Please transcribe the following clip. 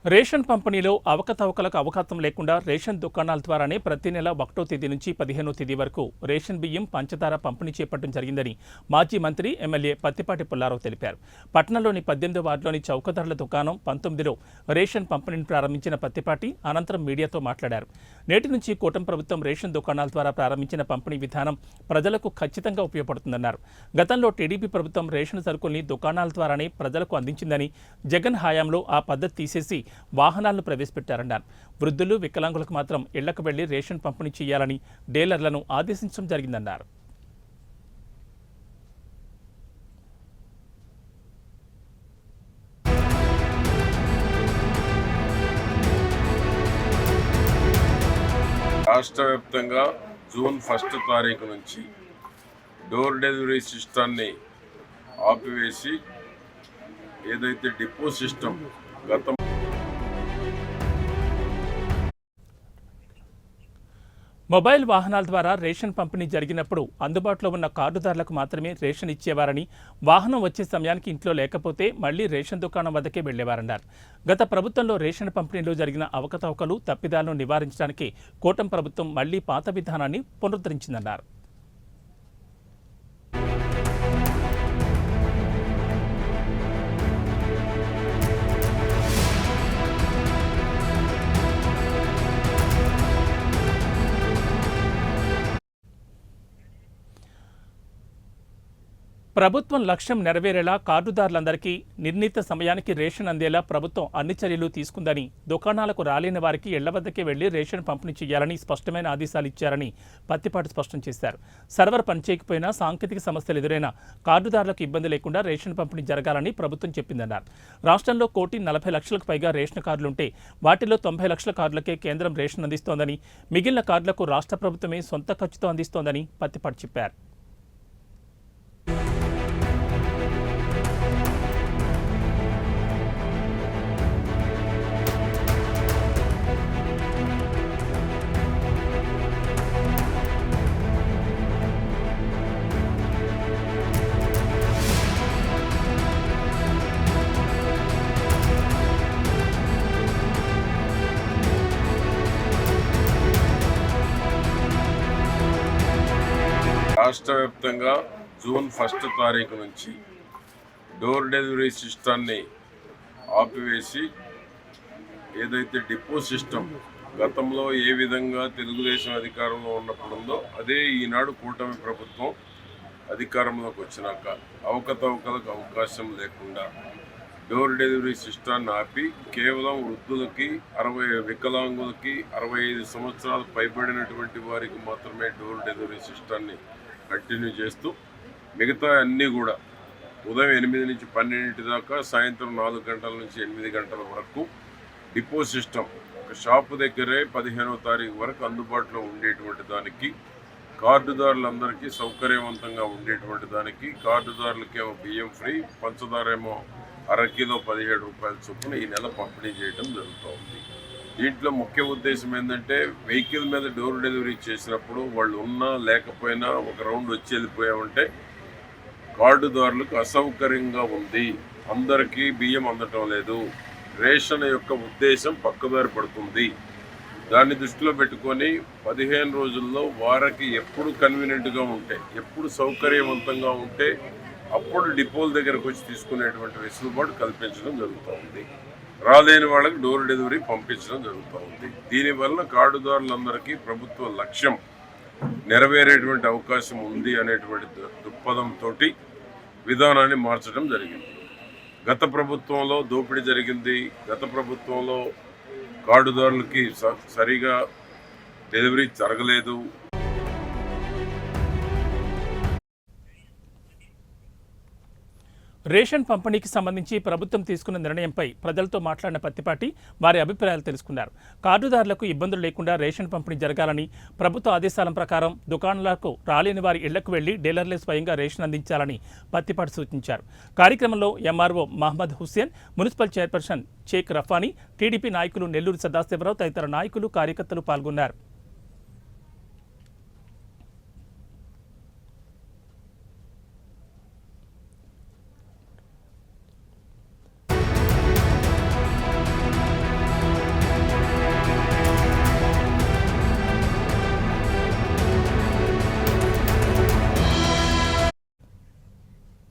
Ration పంపిణీలో అవకతవకలకు అవకాశం లేకుండా రేషన్ దుకాణాల ద్వారానే ప్రతి నెల 1వ తేదీ నుంచి 15వ తేదీ వరకు రేషన్ బియ్యం, పంచదార పంపిణీ చేపట్టడం జరిగిందని మాజీ మంత్రి ఎమ్మెల్యే పత్తిపాటి పుల్లారావు తెలిపారు. పట్టణంలోని 18వ వార్డులోని చౌకధరల దుకాణం 19లో రేషన్ పంపిణీని ప్రారంభించిన పత్తిపాటి అనంతరం మీడియాతో మాట్లాడారు. నేటి నుంచి కూటమి ప్రభుత్వం రేషన్ దుకాణాల ద్వారా ప్రారంభించిన పంపిణీ విధానం ప్రజలకు ఖచ్చితంగా ఉపయోగపడుతుందన్నారు. గతంలో టీడీపీ ప్రభుత్వం రేషన్ సరుకుల్ని దుకాణాల ద్వారానే ప్రజలకు అందించిందని, జగన్ హయాంలో ఆ పద్ధతి తీసేసి వాహనాలను ప్రవేశపెట్టారన్నారు. వృద్ధులు, వికలాంగులకు మాత్రం ఇళ్లకు వెళ్లి రేషన్ పంపిణీ చేయాలని డీలర్లను ఆదేశించడం జరిగిందన్నారు. రాష్ట్ర వ్యాప్తంగా జూన్ 1 తారీఖు నుంచి డోర్ డెలివరీ సిస్టాన్ని ఆపివేసి ఏదైతే డిపో సిస్టమ్ గతం మొబైల్ వాహనాల ద్వారా రేషన్ పంపిణీ జరిగినప్పుడు అందుబాటులో ఉన్న కార్డుదారులకు మాత్రమే రేషన్ ఇచ్చేవారని, వాహనం వచ్చే సమయానికి ఇంట్లో లేకపోతే మళ్లీ రేషన్ దుకాణం వద్దకే వెళ్లేవారన్నారు. గత ప్రభుత్వంలో రేషన్ పంపిణీలో జరిగిన అవకతవకలు, తప్పిదాలను నివారించడానికి కూటమి ప్రభుత్వం మళ్లీ పాత విధానాన్ని పునరుద్ధరించిందన్నారు. ప్రభుత్వం లక్ష్యం నెరవేరేలా కార్డుదారులందరికీ నిర్ణీత సమయానికి రేషన్ అందేలా ప్రభుత్వం అన్ని చర్యలు తీసుకుందని, దుకాణాలకు రాలేని వారికి ఇళ్ల వద్దకే వెళ్లి రేషన్ పంపిణీ చేయాలని స్పష్టమైన ఆదేశాలు ఇచ్చారని పత్తిపాటి స్పష్టం చేశారు. సర్వర్ పనిచేయకపోయినా, సాంకేతిక సమస్యలు ఎదురైనా కార్డుదారులకు ఇబ్బంది లేకుండా రేషన్ పంపిణీ జరగాలని ప్రభుత్వం చెప్పిందన్నారు. రాష్ట్రంలో 1,40,00,000కు పైగా రేషన్ కార్డులుంటే వాటిలో 90 లక్షల కార్డులకే కేంద్రం రేషన్ అందిస్తోందని, మిగిలిన కార్డులకు రాష్ట్ర ప్రభుత్వమే సొంత ఖర్చుతో అందిస్తోందని పత్తిపాటి చెప్పారు. రాష్ట్ర వ్యాప్తంగా జూన్ 1 తారీఖు నుంచి డోర్ డెలివరీ సిస్టాన్ని ఆపివేసి ఏదైతే డిపో సిస్టమ్ గతంలో ఏ విధంగా తెలుగుదేశం అధికారంలో ఉన్నప్పుడు ఉందో అదే ఈనాడు కూటమి ప్రభుత్వం అధికారంలోకి వచ్చినాక అవకతవకలకు అవకాశం లేకుండా డోర్ డెలివరీ సిస్టాన్ని ఆపి కేవలం వృద్ధులకి, వికలాంగులకి, 65 సంవత్సరాలు పైబడినటువంటి వారికి మాత్రమే డోర్ డెలివరీ సిస్టాన్ని కంటిన్యూ చేస్తూ మిగతా అన్నీ కూడా ఉదయం 8 నుంచి 12 దాకా, సాయంత్రం 4 గంటల నుంచి 8 గంటల వరకు డిపో సిస్టమ్ ఒక షాపు దగ్గరే 15వ తారీఖు వరకు అందుబాటులో ఉండేటువంటి దానికి, కార్డుదారులందరికీ సౌకర్యవంతంగా ఉండేటువంటి దానికి, కార్డుదారులకేమో బియ్యం ఫ్రీ, పంచదార ఏమో అరకిలో 17 రూపాయల చొప్పున ఈ నెల పంపిణీ చేయడం జరుగుతుంది. దీంట్లో ముఖ్య ఉద్దేశం ఏంటంటే, వెహికల్ మీద డోర్ డెలివరీ చేసినప్పుడు వాళ్ళు ఉన్నా లేకపోయినా ఒక రౌండ్ వచ్చి వెళ్ళిపోయామంటే కార్డుదారులకు అసౌకర్యంగా ఉంది, అందరికీ బియ్యం అందటం లేదు, రేషన్ యొక్క ఉద్దేశం పక్కదారి పడుతుంది. దాన్ని దృష్టిలో పెట్టుకొని 15 రోజుల్లో వారికి ఎప్పుడు కన్వీనియంట్గా ఉంటే, ఎప్పుడు సౌకర్యవంతంగా ఉంటే అప్పుడు డిపోల దగ్గరకు వచ్చి తీసుకునేటువంటి వెసులుబాటు కల్పించడం జరుగుతుంది. రాలేని వాళ్ళకి డోర్ డెలివరీ పంపించడం జరుగుతుంది. దీనివల్ల కార్డుదారులందరికీ ప్రభుత్వ లక్ష్యం నెరవేరేటువంటి అవకాశం ఉంది అనేటువంటి దృక్పథంతో విధానాన్ని మార్చడం జరిగింది. గత ప్రభుత్వంలో దోపిడీ జరిగింది, గత ప్రభుత్వంలో కార్డుదారులకి సరిగా డెలివరీ జరగలేదు. రేషన్ పంపిణీకి సంబంధించి ప్రభుత్వం తీసుకున్న నిర్ణయంపై ప్రజలతో మాట్లాడిన పత్తిపాటి వారి అభిప్రాయాలు తెలుసుకున్నారు. కార్డుదారులకు ఇబ్బందులు లేకుండా రేషన్ పంపిణీ జరగాలని, ప్రభుత్వ ఆదేశాల ప్రకారం దుకాణాలకు రాలేని వారి ఇళ్లకు వెళ్లి డీలర్లే స్వయంగా రేషన్ అందించాలని పత్తిపాటి సూచించారు. కార్యక్రమంలో MRO Mohammed Hussain, municipal chairperson Sheikh Rafani, TDP నాయకులు నెల్లూరు సదాశివరావు తదితర నాయకులు, కార్యకర్తలు పాల్గొన్నారు.